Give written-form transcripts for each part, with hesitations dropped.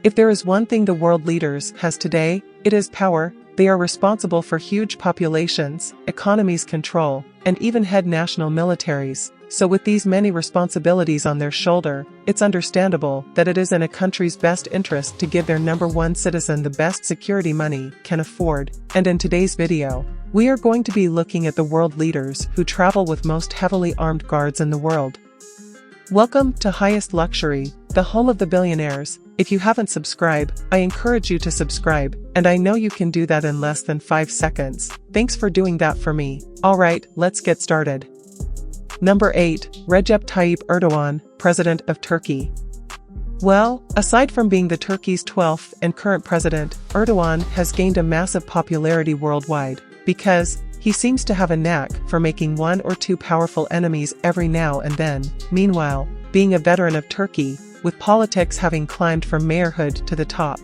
If there is one thing the world leaders has today, it is power. They are responsible for huge populations, economies control, and even head national militaries. So with these many responsibilities on their shoulder, it's understandable that it is in a country's best interest to give their number one citizen the best security money can afford. And in today's video, we are going to be looking at the world leaders who travel with most heavily armed guards in the world. Welcome to Highest Luxury, the home of the billionaires. If you haven't subscribed, I encourage you to subscribe, and I know you can do that in less than 5 seconds. Thanks for doing that for me. Alright, let's get started. Number 8. Recep Tayyip Erdogan, President of Turkey. Well, aside from being the Turkey's 12th and current president, Erdogan has gained a massive popularity worldwide, because he seems to have a knack for making one or two powerful enemies every now and then. Meanwhile, being a veteran of Turkey, with politics having climbed from mayorhood to the top,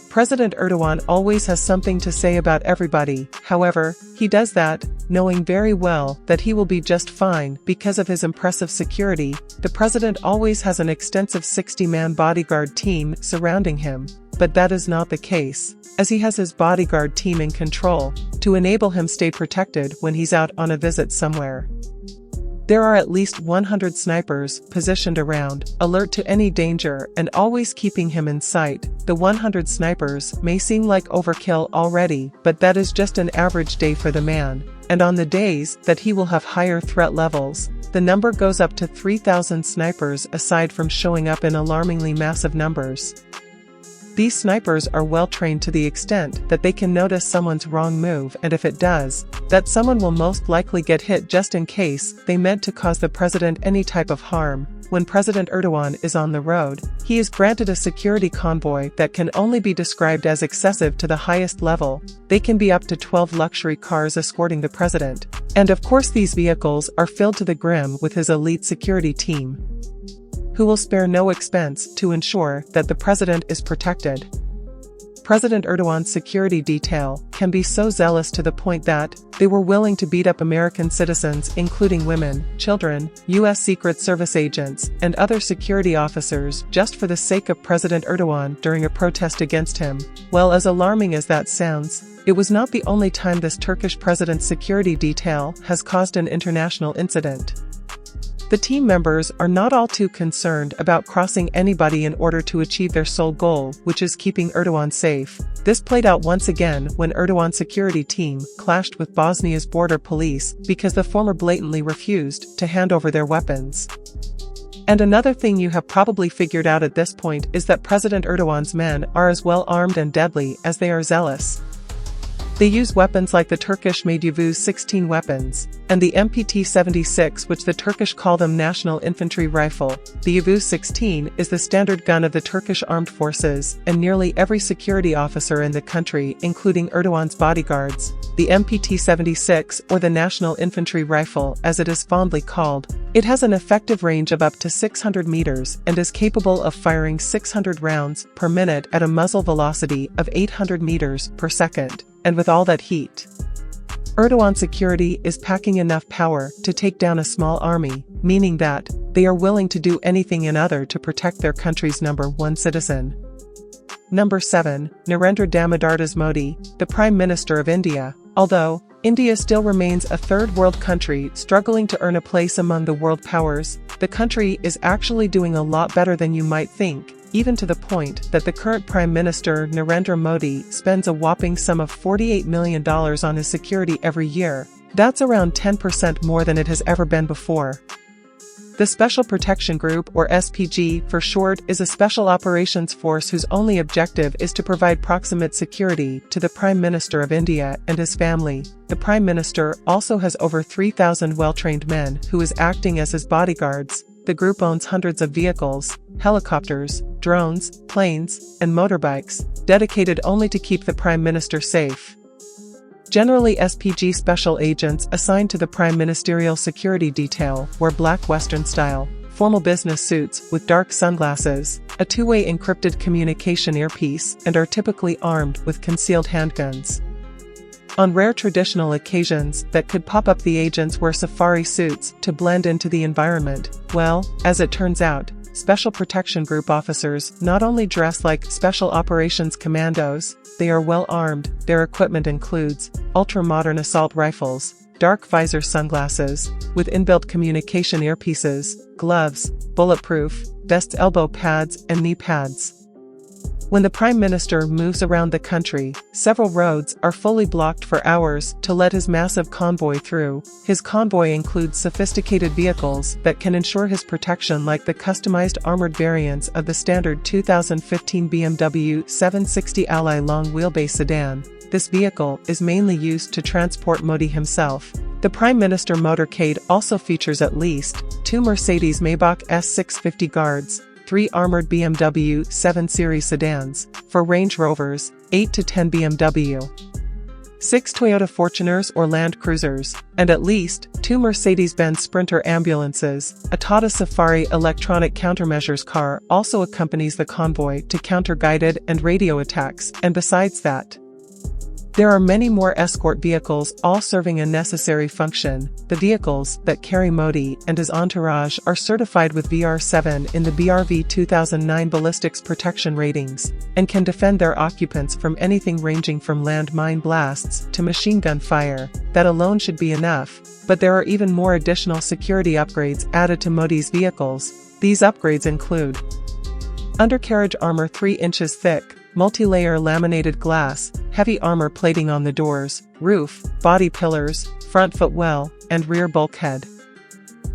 President Erdogan always has something to say about everybody. However, he does that, knowing very well that he will be just fine because of his impressive security. The president always has an extensive 60-man bodyguard team surrounding him, but that is not the case, as he has his bodyguard team in control, to enable him stay protected when he's out on a visit somewhere. There are at least 100 snipers positioned around, alert to any danger and always keeping him in sight. The 100 snipers may seem like overkill already, but that is just an average day for the man, and on the days that he will have higher threat levels, the number goes up to 3,000 snipers aside from showing up in alarmingly massive numbers. These snipers are well trained to the extent that they can notice someone's wrong move, and if it does, that someone will most likely get hit just in case they meant to cause the president any type of harm. When President Erdogan is on the road, he is granted a security convoy that can only be described as excessive to the highest level. They can be up to 12 luxury cars escorting the president. And of course these vehicles are filled to the brim with his elite security team, who will spare no expense to ensure that the president is protected. President Erdogan's security detail can be so zealous to the point that they were willing to beat up American citizens, including women, children, U.S. Secret Service agents, and other security officers just for the sake of President Erdogan during a protest against him. Well, as alarming as that sounds, it was not the only time this Turkish president's security detail has caused an international incident. The team members are not all too concerned about crossing anybody in order to achieve their sole goal, which is keeping Erdogan safe. This played out once again when Erdogan's security team clashed with Bosnia's border police because the former blatantly refused to hand over their weapons. And another thing you have probably figured out at this point is that President Erdogan's men are as well armed and deadly as they are zealous. They use weapons like the Turkish-made Yavuz 16 weapons, and the MPT-76, which the Turkish call them National Infantry Rifle. The Yavuz 16 is the standard gun of the Turkish armed forces, and nearly every security officer in the country, including Erdogan's bodyguards, the MPT-76, or the National Infantry Rifle as it is fondly called. It has an effective range of up to 600 meters and is capable of firing 600 rounds per minute at a muzzle velocity of 800 meters per second. And with all that heat, Erdogan's security is packing enough power to take down a small army, meaning that they are willing to do anything and other to protect their country's number one citizen. Number 7. Narendra Damodar Das Modi, the Prime Minister of India. Although India still remains a third world country struggling to earn a place among the world powers, the country is actually doing a lot better than you might think, even to the point that the current Prime Minister Narendra Modi spends a whopping sum of $48 million on his security every year. That's around 10% more than it has ever been before. The Special Protection Group, or SPG for short, is a special operations force whose only objective is to provide proximate security to the Prime Minister of India and his family. The Prime Minister also has over 3,000 well-trained men who is acting as his bodyguards. The group owns hundreds of vehicles, helicopters, drones, planes, and motorbikes, dedicated only to keep the Prime Minister safe. Generally, SPG special agents assigned to the Prime Ministerial Security Detail wear black Western-style, formal business suits with dark sunglasses, a two-way encrypted communication earpiece, and are typically armed with concealed handguns. On rare traditional occasions that could pop up, the agents wear safari suits to blend into the environment. Well, as it turns out, Special Protection Group officers not only dress like Special Operations Commandos, they are well armed. Their equipment includes ultra-modern assault rifles, dark visor sunglasses, with inbuilt communication earpieces, gloves, bulletproof vests, elbow pads, and knee pads. When the Prime Minister moves around the country, several roads are fully blocked for hours to let his massive convoy through. His convoy includes sophisticated vehicles that can ensure his protection, like the customized armored variants of the standard 2015 BMW 760 Ally long wheelbase sedan. This vehicle is mainly used to transport Modi himself. The Prime Minister motorcade also features at least 2 Mercedes-Maybach S650 Guards, 3 armored BMW 7 Series sedans, 4 Range Rovers, 8 to 10 BMW, 6 Toyota Fortuners or Land Cruisers, and at least 2 Mercedes-Benz Sprinter ambulances. A Tata Safari electronic countermeasures car also accompanies the convoy to counter guided and radio attacks, and besides that, there are many more escort vehicles, all serving a necessary function. The vehicles that carry Modi and his entourage are certified with VR7 in the BRV 2009 ballistics protection ratings, and can defend their occupants from anything ranging from landmine blasts to machine gun fire. That alone should be enough, but there are even more additional security upgrades added to Modi's vehicles. These upgrades include undercarriage armor 3 inches thick, multi-layer laminated glass, heavy armor plating on the doors, roof, body pillars, front footwell, and rear bulkhead.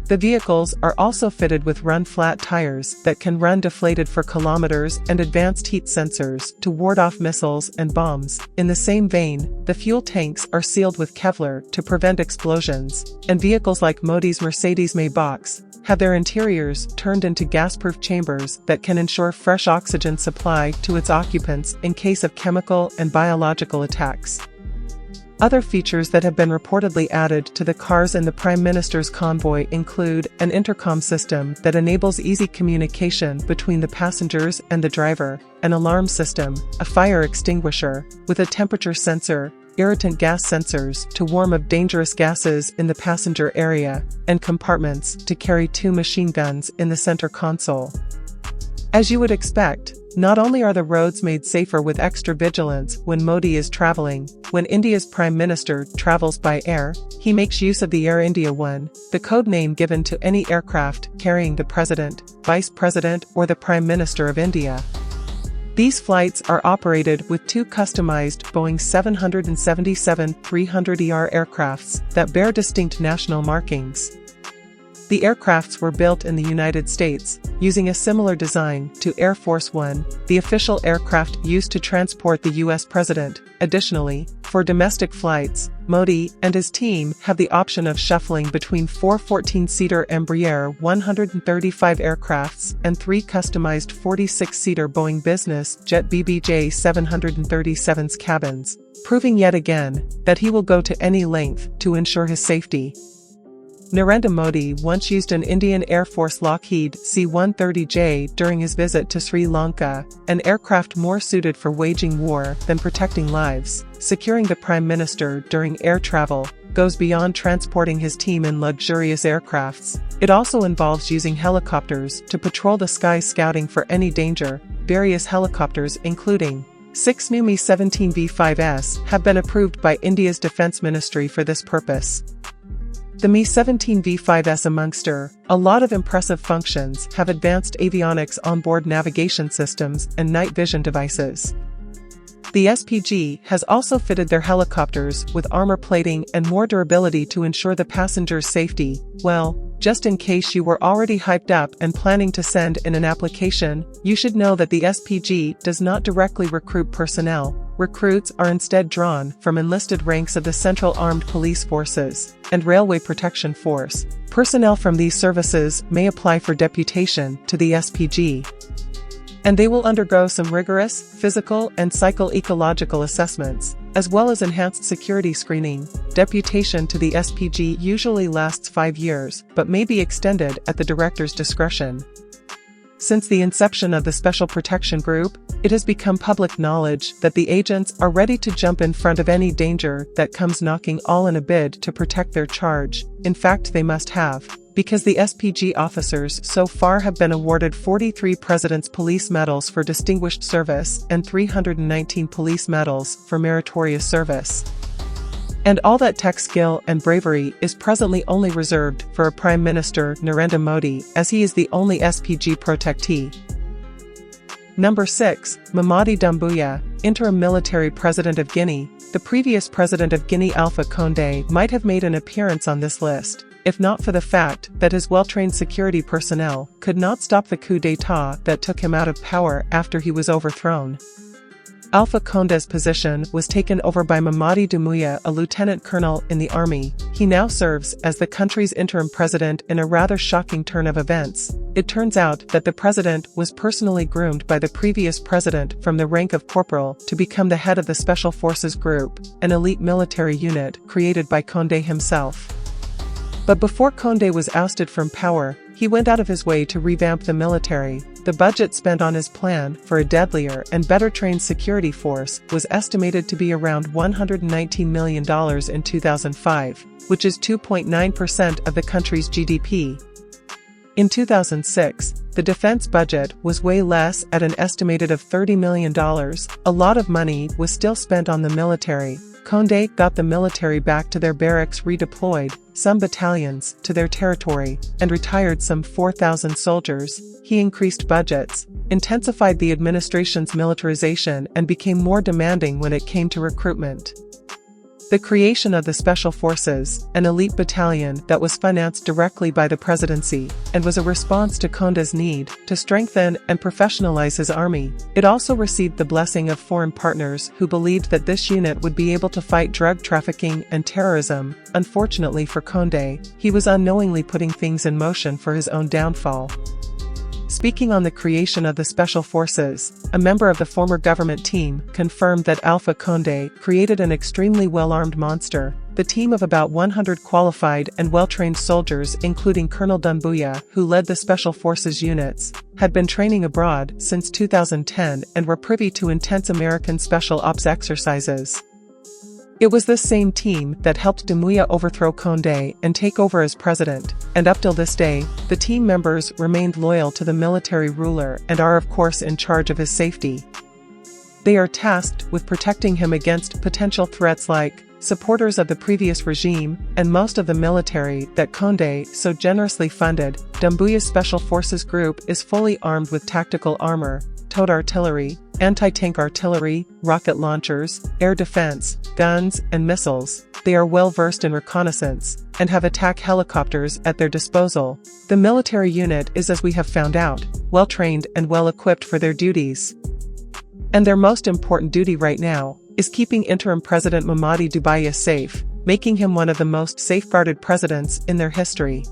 The vehicles are also fitted with run-flat tires that can run deflated for kilometers and advanced heat sensors to ward off missiles and bombs. In the same vein, the fuel tanks are sealed with Kevlar to prevent explosions, and vehicles like Modi's Mercedes-Maybachs have their interiors turned into gas-proof chambers that can ensure fresh oxygen supply to its occupants in case of chemical and biological attacks. Other features that have been reportedly added to the cars in the Prime Minister's convoy include an intercom system that enables easy communication between the passengers and the driver, an alarm system, a fire extinguisher, with a temperature sensor, irritant gas sensors to warn of dangerous gases in the passenger area, and compartments to carry 2 machine guns in the center console. As you would expect, not only are the roads made safer with extra vigilance when Modi is traveling, when India's Prime Minister travels by air, he makes use of the Air India One, the code name given to any aircraft carrying the President, Vice President, or the Prime Minister of India. These flights are operated with 2 customized Boeing 777-300ER aircrafts that bear distinct national markings. The aircrafts were built in the United States, using a similar design to Air Force One, the official aircraft used to transport the U.S. President. Additionally, for domestic flights, Modi and his team have the option of shuffling between 4 14-seater Embraer 135 aircrafts and 3 customized 46-seater Boeing Business Jet BBJ 737's cabins, proving yet again that he will go to any length to ensure his safety. Narendra Modi once used an Indian Air Force Lockheed C-130J during his visit to Sri Lanka, an aircraft more suited for waging war than protecting lives. Securing the Prime Minister during air travel goes beyond transporting his team in luxurious aircrafts. It also involves using helicopters to patrol the skies, scouting for any danger. Various helicopters, including 6 new Mi-17 V5S, have been approved by India's Defence Ministry for this purpose. The Mi-17 V5S, amongst a lot of impressive functions, have advanced avionics, onboard navigation systems, and night vision devices. The SPG has also fitted their helicopters with armor plating and more durability to ensure the passengers' safety. Well, just in case you were already hyped up and planning to send in an application, you should know that the SPG does not directly recruit personnel. Recruits are instead drawn from enlisted ranks of the Central Armed Police Forces and Railway Protection Force. Personnel from these services may apply for deputation to the SPG, and they will undergo some rigorous physical and psycho-ecological assessments, as well as enhanced security screening. Deputation to the SPG usually lasts 5 years, but may be extended at the director's discretion. Since the inception of the Special Protection Group, it has become public knowledge that the agents are ready to jump in front of any danger that comes knocking, all in a bid to protect their charge. In fact, they must have, because the SPG officers so far have been awarded 43 President's Police Medals for distinguished service and 319 police medals for meritorious service. And all that tech skill and bravery is presently only reserved for a Prime Minister Narendra Modi, as he is the only SPG protectee. Number 6. Mamadi Doumbouya, interim military president of Guinea. The previous president of Guinea Alpha Condé might have made an appearance on this list, if not for the fact that his well-trained security personnel could not stop the coup d'état that took him out of power after he was overthrown. Alpha Condé's position was taken over by Mamadi Doumbouya, a lieutenant colonel in the army. He now serves as the country's interim president in a rather shocking turn of events. It turns out that the president was personally groomed by the previous president from the rank of corporal to become the head of the Special Forces Group, an elite military unit created by Condé himself. But before Condé was ousted from power, he went out of his way to revamp the military. The budget spent on his plan for a deadlier and better trained security force was estimated to be around $119 million in 2005, which is 2.9% of the country's GDP. In 2006, the defense budget was way less at an estimated of $30 million. A lot of money was still spent on the military. Condé got the military back to their barracks, redeployed some battalions to their territory, and retired some 4,000 soldiers. He increased budgets, intensified the administration's militarization, and became more demanding when it came to recruitment. The creation of the Special Forces, an elite battalion that was financed directly by the presidency, and was a response to Condé's need to strengthen and professionalize his army. It also received the blessing of foreign partners who believed that this unit would be able to fight drug trafficking and terrorism. Unfortunately for Condé, he was unknowingly putting things in motion for his own downfall. Speaking on the creation of the Special Forces, a member of the former government team confirmed that Alpha Condé created an extremely well-armed monster. The team of about 100 qualified and well-trained soldiers, including Colonel Doumbouya, who led the Special Forces units, had been training abroad since 2010 and were privy to intense American Special Ops exercises. It was this same team that helped Doumbouya overthrow Condé and take over as president, and up till this day, the team members remained loyal to the military ruler and are of course in charge of his safety. They are tasked with protecting him against potential threats like supporters of the previous regime and most of the military that Condé so generously funded. Doumbouya's Special Forces Group is fully armed with tactical armor, towed artillery, anti-tank artillery, rocket launchers, air defense, guns, and missiles. They are well versed in reconnaissance, and have attack helicopters at their disposal. The military unit is, as we have found out, well trained and well equipped for their duties. And their most important duty right now is keeping interim President Mamadi Doumbouya safe, making him one of the most safeguarded presidents in their history.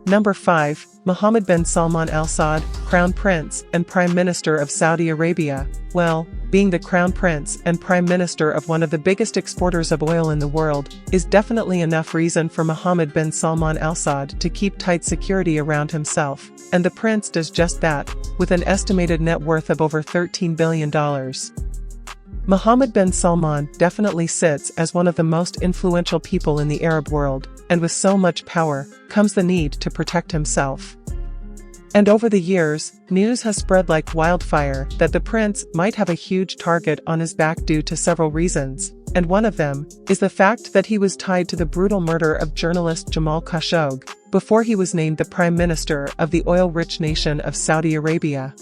Number 5. Mohammed bin Salman Al Saud, Crown Prince and Prime Minister of Saudi Arabia. Well, being the Crown Prince and Prime Minister of one of the biggest exporters of oil in the world is definitely enough reason for Mohammed bin Salman Al Saud to keep tight security around himself. And the prince does just that, with an estimated net worth of over $13 billion. Mohammed bin Salman definitely sits as one of the most influential people in the Arab world, and with so much power comes the need to protect himself. And over the years, news has spread like wildfire that the prince might have a huge target on his back due to several reasons, and one of them is the fact that he was tied to the brutal murder of journalist Jamal Khashoggi before he was named the Prime Minister of the oil-rich nation of Saudi Arabia.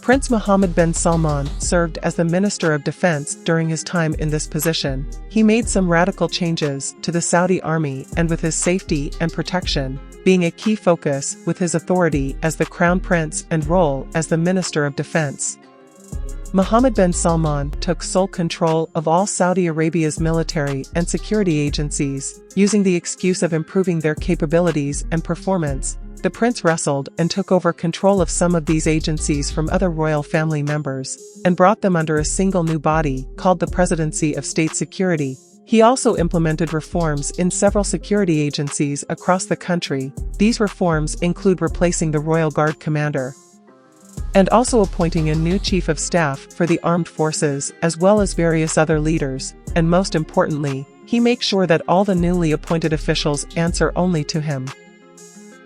Prince Mohammed bin Salman served as the Minister of Defense during his time in this position. He made some radical changes to the Saudi army, and with his safety and protection being a key focus with his authority as the Crown Prince and role as the Minister of Defense. Mohammed bin Salman took sole control of all Saudi Arabia's military and security agencies, using the excuse of improving their capabilities and performance. The prince wrestled and took over control of some of these agencies from other royal family members, and brought them under a single new body called the Presidency of State Security. He also implemented reforms in several security agencies across the country. These reforms include replacing the Royal Guard commander, and also appointing a new chief of staff for the armed forces, as well as various other leaders, and most importantly, he makes sure that all the newly appointed officials answer only to him.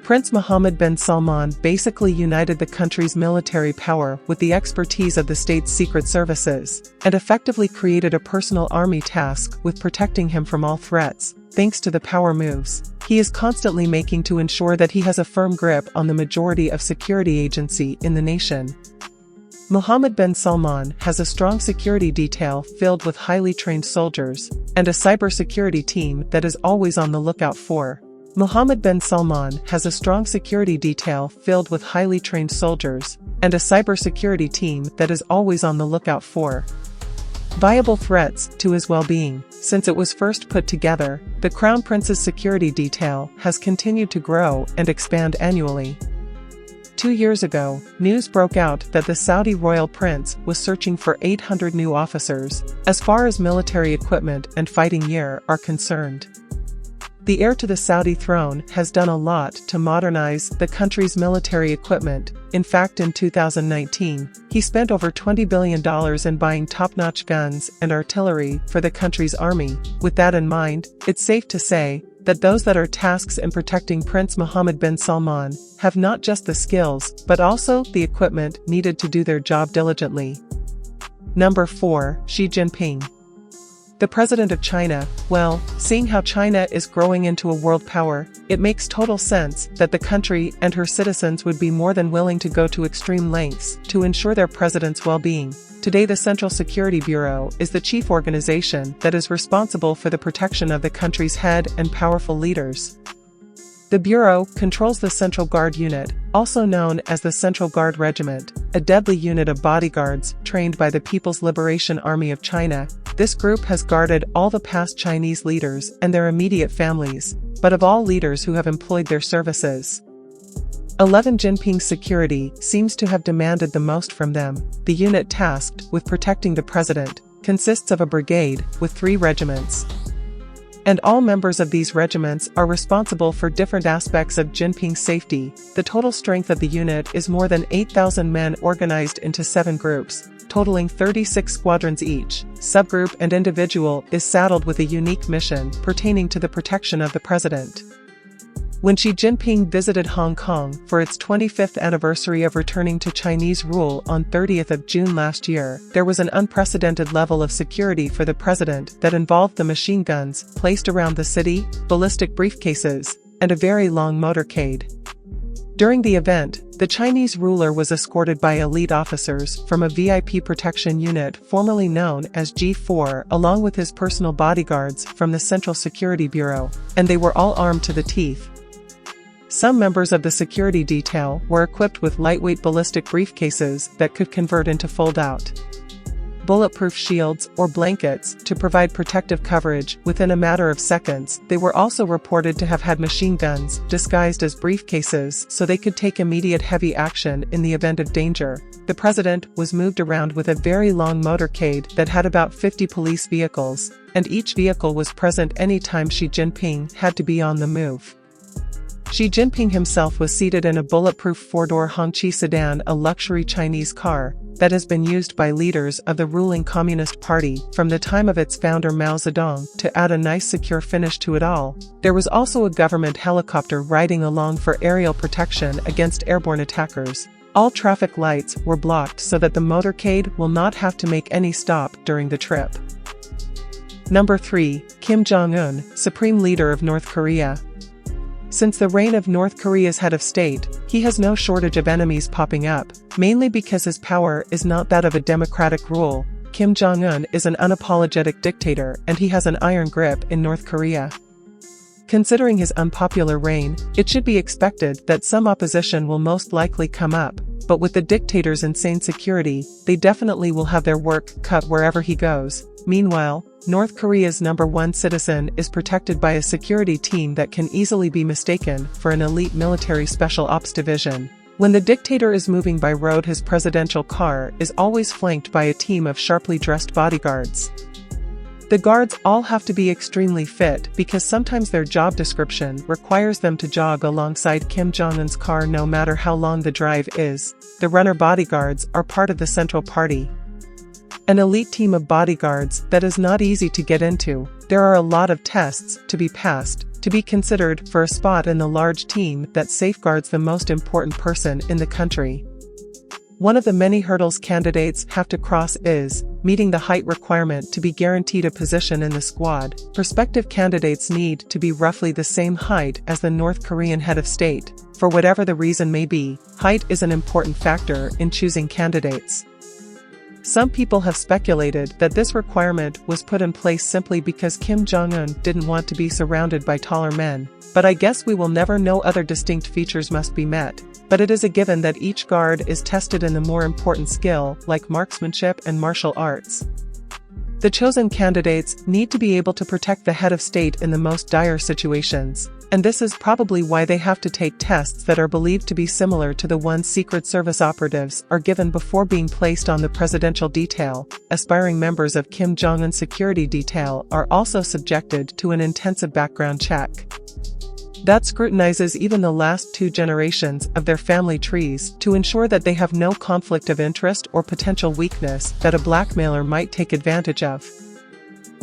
Prince Mohammed bin Salman basically united the country's military power with the expertise of the state's secret services, and effectively created a personal army tasked with protecting him from all threats. Thanks to the power moves he is constantly making to ensure that he has a firm grip on the majority of security agency in the nation. Mohammed bin Salman has a strong security detail filled with highly trained soldiers, and a cybersecurity team that is always on the lookout for. Mohammed bin Salman has a strong security detail filled with highly trained soldiers, and a cybersecurity team that is always on the lookout for viable threats to his well-being. Since it was first put together, the Crown Prince's security detail has continued to grow and expand annually. 2 years ago, news broke out that the Saudi royal prince was searching for 800 new officers, as far as military equipment and fighting gear are concerned. The heir to the Saudi throne has done a lot to modernize the country's military equipment. In fact, in 2019, he spent over $20 billion in buying top-notch guns and artillery for the country's army. With that in mind, it's safe to say that those that are tasked in protecting Prince Mohammed bin Salman have not just the skills, but also the equipment needed to do their job diligently. Number 4. Xi Jinping. The president of China. Well, seeing how China is growing into a world power, it makes total sense that the country and her citizens would be more than willing to go to extreme lengths to ensure their president's well-being. Today, the Central Security Bureau is the chief organization that is responsible for the protection of the country's head and powerful leaders. The Bureau controls the Central Guard Unit, also known as the Central Guard Regiment, a deadly unit of bodyguards trained by the People's Liberation Army of China. This group has guarded all the past Chinese leaders and their immediate families, but of all leaders who have employed their services, 11 Jinping's security seems to have demanded the most from them. The unit tasked with protecting the president consists of a brigade with 3 regiments, and all members of these regiments are responsible for different aspects of Jinping's safety. The total strength of the unit is more than 8,000 men organized into 7 groups, totaling 36 squadrons each. Subgroup and individual is saddled with a unique mission pertaining to the protection of the president. When Xi Jinping visited Hong Kong for its 25th anniversary of returning to Chinese rule on 30th of June last year, there was an unprecedented level of security for the president that involved the machine guns placed around the city, ballistic briefcases, and a very long motorcade. During the event, the Chinese ruler was escorted by elite officers from a VIP protection unit formerly known as G4, along with his personal bodyguards from the Central Security Bureau, and they were all armed to the teeth. Some members of the security detail were equipped with lightweight ballistic briefcases that could convert into fold-out bulletproof shields or blankets to provide protective coverage within a matter of seconds. They were also reported to have had machine guns disguised as briefcases so they could take immediate heavy action in the event of danger. The president was moved around with a very long motorcade that had about 50 police vehicles, and each vehicle was present anytime Xi Jinping had to be on the move. Xi Jinping himself was seated in a bulletproof 4-door Hongqi sedan, a luxury Chinese car that has been used by leaders of the ruling Communist Party from the time of its founder Mao Zedong. To add a nice secure finish to it all, there was also a government helicopter riding along for aerial protection against airborne attackers. All traffic lights were blocked so that the motorcade will not have to make any stop during the trip. Number 3. Kim Jong-un, Supreme Leader of North Korea. Since the reign of North Korea's head of state, he has no shortage of enemies popping up, mainly because his power is not that of a democratic rule. Kim Jong-un is an unapologetic dictator and he has an iron grip in North Korea. Considering his unpopular reign, it should be expected that some opposition will most likely come up, but with the dictator's insane security, they definitely will have their work cut wherever he goes. Meanwhile, North Korea's #1 citizen is protected by a security team that can easily be mistaken for an elite military special ops division. When the dictator is moving by road, his presidential car is always flanked by a team of sharply dressed bodyguards. The guards all have to be extremely fit because sometimes their job description requires them to jog alongside Kim Jong-un's car no matter how long the drive is. The runner bodyguards are part of the Central Party. An elite team of bodyguards that is not easy to get into. There are a lot of tests to be passed, to be considered for a spot in the large team that safeguards the most important person in the country. One of the many hurdles candidates have to cross is meeting the height requirement to be guaranteed a position in the squad. Prospective candidates need to be roughly the same height as the North Korean head of state. For whatever the reason may be, height is an important factor in choosing candidates. Some people have speculated that this requirement was put in place simply because Kim Jong-un didn't want to be surrounded by taller men, but I guess we will never know. Other distinct features must be met, but it is a given that each guard is tested in the more important skill like marksmanship and martial arts. The chosen candidates need to be able to protect the head of state in the most dire situations, and this is probably why they have to take tests that are believed to be similar to the ones Secret Service operatives are given before being placed on the presidential detail. Aspiring members of Kim Jong-un's security detail are also subjected to an intensive background check that scrutinizes even the last 2 generations of their family trees to ensure that they have no conflict of interest or potential weakness that a blackmailer might take advantage of.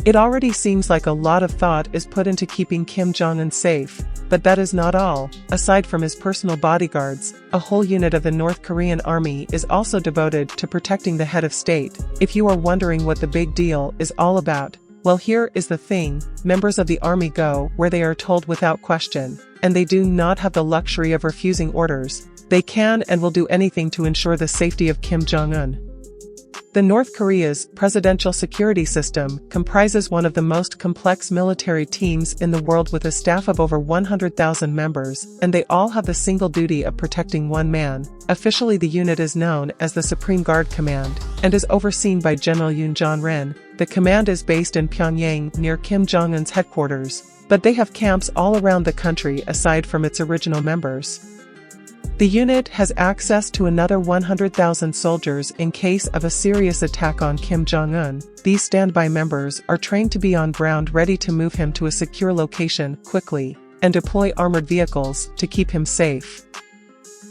It already seems like a lot of thought is put into keeping Kim Jong-un safe, but that is not all. Aside from his personal bodyguards, a whole unit of the North Korean army is also devoted to protecting the head of state. If you are wondering what the big deal is all about, well, here is the thing: members of the army go where they are told without question, and they do not have the luxury of refusing orders. They can and will do anything to ensure the safety of Kim Jong-un. The North Korea's presidential security system comprises one of the most complex military teams in the world with a staff of over 100,000 members, and they all have the single duty of protecting one man. Officially, the unit is known as the Supreme Guard Command, and is overseen by General Yoon Jong-ren. The command is based in Pyongyang near Kim Jong-un's headquarters, but they have camps all around the country aside from its original members. The unit has access to another 100,000 soldiers in case of a serious attack on Kim Jong-un. These standby members are trained to be on ground ready to move him to a secure location quickly, and deploy armored vehicles to keep him safe.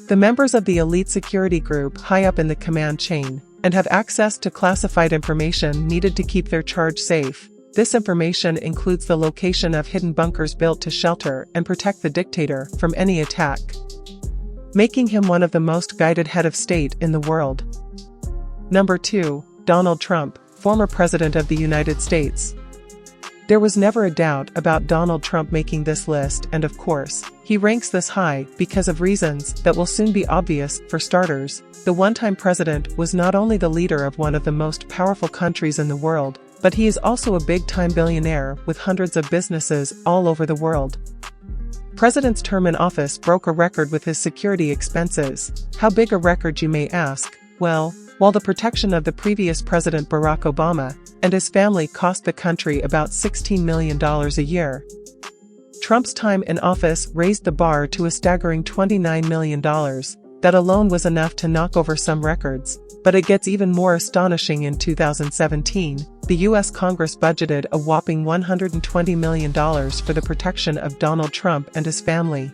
The members of the elite security group high up in the command chain, and have access to classified information needed to keep their charge safe. This information includes the location of hidden bunkers built to shelter and protect the dictator from any attack, making him one of the most guided head of state in the world. Number 2. Donald Trump, former President of the United States. There was never a doubt about Donald Trump making this list, and of course, he ranks this high because of reasons that will soon be obvious. For starters, the one-time president was not only the leader of one of the most powerful countries in the world, but he is also a big-time billionaire with hundreds of businesses all over the world. President's term in office broke a record with his security expenses. How big a record, you may ask? Well, while the protection of the previous President Barack Obama and his family cost the country about $16 million a year, Trump's time in office raised the bar to a staggering $29 million. That alone was enough to knock over some records, but it gets even more astonishing. In 2017, the U.S. Congress budgeted a whopping $120 million for the protection of Donald Trump and his family.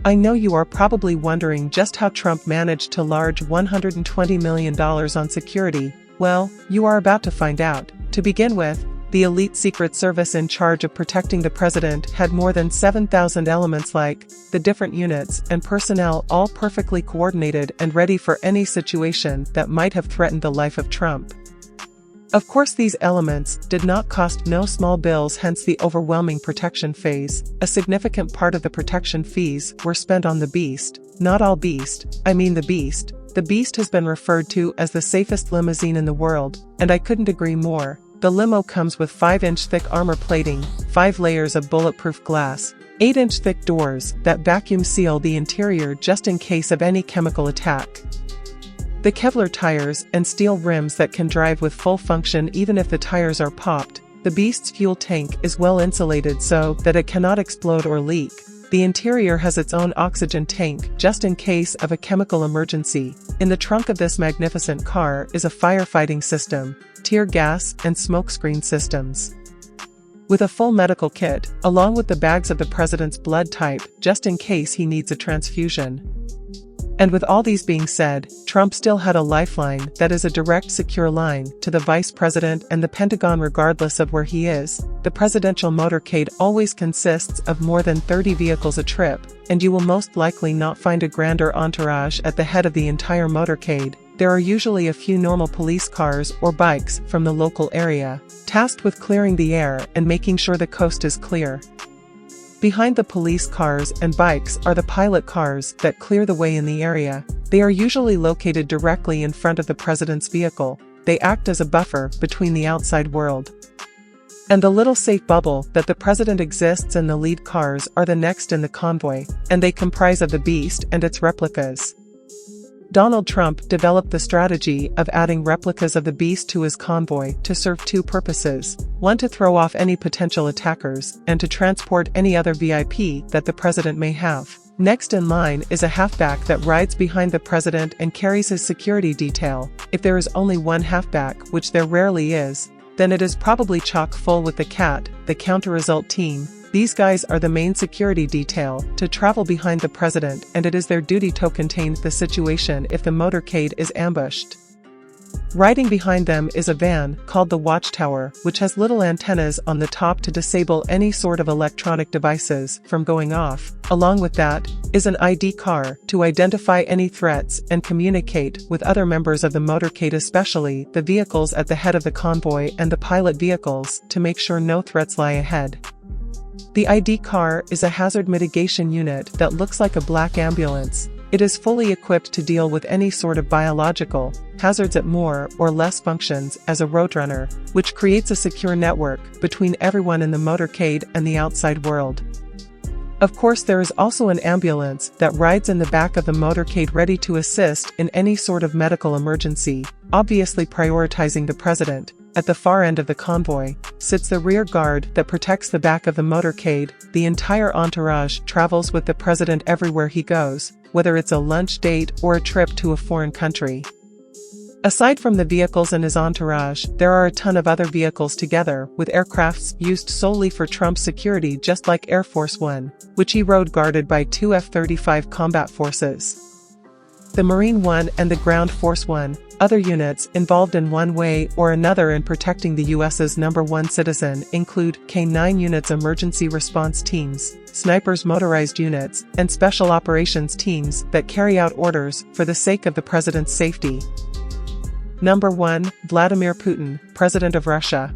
I know you are probably wondering just how Trump managed to large $120 million on security. Well, you are about to find out. To begin with, the elite Secret Service in charge of protecting the president had more than 7,000 elements, like the different units and personnel, all perfectly coordinated and ready for any situation that might have threatened the life of Trump. Of course, these elements did not cost no small bills, hence the overwhelming protection phase. A significant part of the protection fees were spent on the Beast. Not all Beast, I mean the Beast. The Beast has been referred to as the safest limousine in the world, and I couldn't agree more. The limo comes with 5-inch thick armor plating, 5 layers of bulletproof glass, 8-inch thick doors that vacuum seal the interior just in case of any chemical attack, the Kevlar tires and steel rims that can drive with full function even if the tires are popped. The Beast's fuel tank is well insulated so that it cannot explode or leak. The interior has its own oxygen tank just in case of a chemical emergency. In the trunk of this magnificent car is a firefighting system, tear gas and smokescreen systems, with a full medical kit, along with the bags of the president's blood type just in case he needs a transfusion. And with all these being said, Trump still had a lifeline that is a direct secure line to the vice president and the Pentagon regardless of where he is. The presidential motorcade always consists of more than 30 vehicles a trip, and you will most likely not find a grander entourage at the head of the entire motorcade. There are usually a few normal police cars or bikes from the local area, tasked with clearing the air and making sure the coast is clear. Behind the police cars and bikes are the pilot cars that clear the way in the area. They are usually located directly in front of the president's vehicle. They act as a buffer between the outside world and the little safe bubble that the president exists in. The lead cars are the next in the convoy, and they comprise of the Beast and its replicas. Donald Trump developed the strategy of adding replicas of the Beast to his convoy to serve two purposes: one, to throw off any potential attackers, and to transport any other VIP that the president may have. Next in line is a halfback that rides behind the president and carries his security detail. If there is only one halfback, which there rarely is, then it is probably chock full with the CAT, the counter-result team. These guys are the main security detail to travel behind the president, and it is their duty to contain the situation if the motorcade is ambushed. Riding behind them is a van called the Watchtower, which has little antennas on the top to disable any sort of electronic devices from going off. Along with that is an ID car to identify any threats and communicate with other members of the motorcade, especially the vehicles at the head of the convoy and the pilot vehicles, to make sure no threats lie ahead. The ID car is a hazard mitigation unit that looks like a black ambulance. It is fully equipped to deal with any sort of biological hazards at more or less functions as a roadrunner, which creates a secure network between everyone in the motorcade and the outside world. Of course, there is also an ambulance that rides in the back of the motorcade ready to assist in any sort of medical emergency, obviously prioritizing the president. At the far end of the convoy sits the rear guard that protects the back of the motorcade. The entire entourage travels with the president everywhere he goes, whether it's a lunch date or a trip to a foreign country. Aside from the vehicles and his entourage, there are a ton of other vehicles together with aircrafts used solely for Trump's security, just like Air Force One, which he rode guarded by two F-35 combat forces. The Marine One and the Ground Force One, other units involved in one way or another in protecting the US's #1 citizen, include K-9 units, emergency response teams, snipers, motorized units, and special operations teams that carry out orders for the sake of the president's safety. Number 1. Vladimir Putin, President of Russia.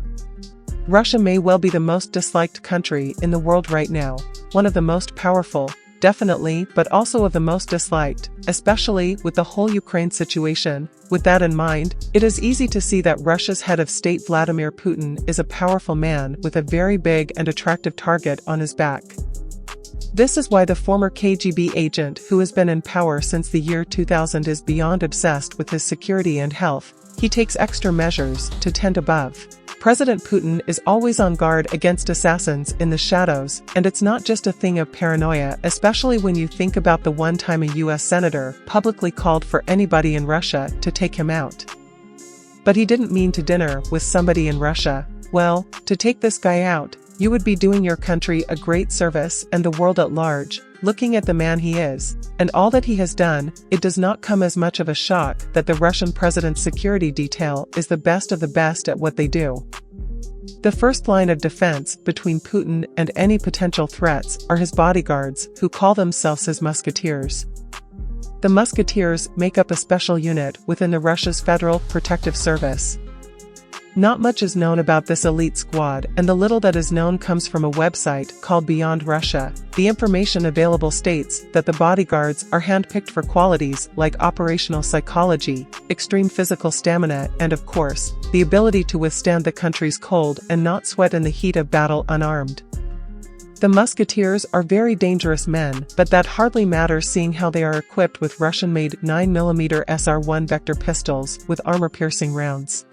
Russia may well be the most disliked country in the world right now, one of the most powerful, definitely, but also of the most disliked, especially with the whole Ukraine situation. With that in mind, it is easy to see that Russia's head of state Vladimir Putin is a powerful man with a very big and attractive target on his back. This is why the former KGB agent who has been in power since the year 2000 is beyond obsessed with his security and health. He takes extra measures to tend above. President Putin is always on guard against assassins in the shadows, and it's not just a thing of paranoia, especially when you think about the one time a US senator publicly called for anybody in Russia to take him out. But he didn't mean to dinner with somebody in Russia. Well, to take this guy out, you would be doing your country a great service and the world at large. Looking at the man he is, and all that he has done, it does not come as much of a shock that the Russian president's security detail is the best of the best at what they do. The first line of defense between Putin and any potential threats are his bodyguards, who call themselves his musketeers. The musketeers make up a special unit within the Russia's Federal Protective Service. Not much is known about this elite squad, and the little that is known comes from a website called Beyond Russia. The information available states that the bodyguards are handpicked for qualities like operational psychology, extreme physical stamina, and of course, the ability to withstand the country's cold and not sweat in the heat of battle unarmed. The musketeers are very dangerous men, but that hardly matters seeing how they are equipped with Russian-made 9mm SR-1 Vector pistols with armor-piercing rounds.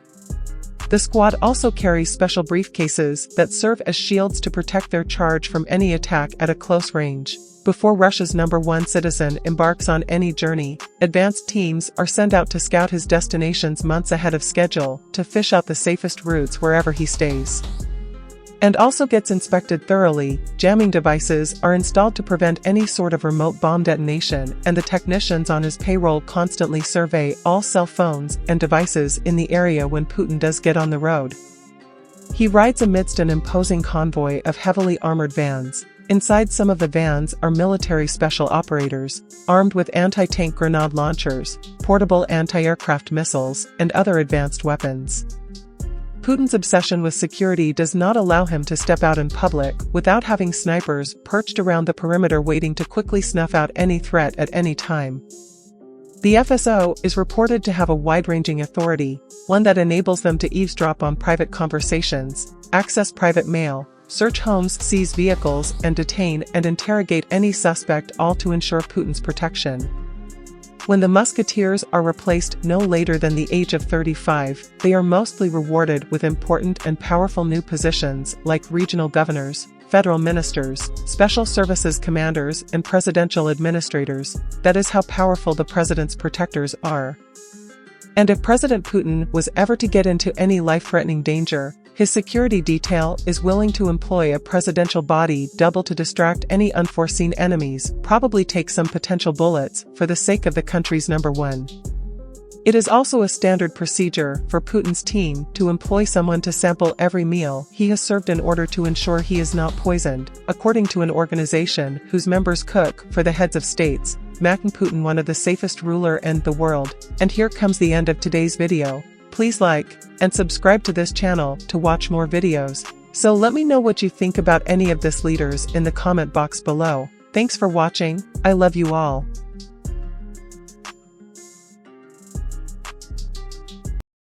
The squad also carries special briefcases that serve as shields to protect their charge from any attack at a close range. Before Russia's #1 citizen embarks on any journey, advanced teams are sent out to scout his destinations months ahead of schedule to fish out the safest routes wherever he stays. and also gets inspected thoroughly. Jamming devices are installed to prevent any sort of remote bomb detonation, and the technicians on his payroll constantly survey all cell phones and devices in the area when Putin does get on the road. He rides amidst an imposing convoy of heavily armored vans. Inside some of the vans are military special operators, armed with anti-tank grenade launchers, portable anti-aircraft missiles, and other advanced weapons. Putin's obsession with security does not allow him to step out in public without having snipers perched around the perimeter waiting to quickly snuff out any threat at any time. The FSO is reported to have a wide-ranging authority, one that enables them to eavesdrop on private conversations, access private mail, search homes, seize vehicles, and detain and interrogate any suspect, all to ensure Putin's protection. When the musketeers are replaced no later than the age of 35, they are mostly rewarded with important and powerful new positions like regional governors, federal ministers, special services commanders, and presidential administrators. That is how powerful the president's protectors are. And if President Putin was ever to get into any life-threatening danger, his security detail is willing to employ a presidential body double to distract any unforeseen enemies, probably take some potential bullets, for the sake of the country's number one. It is also a standard procedure for Putin's team to employ someone to sample every meal he has served in order to ensure he is not poisoned, according to an organization whose members cook for the heads of states, making Putin one of the safest ruler in the world. And here comes the end of today's video. Please like and subscribe to this channel to watch more videos. So let me know what you think about any of these leaders in the comment box below. Thanks for watching. I love you all.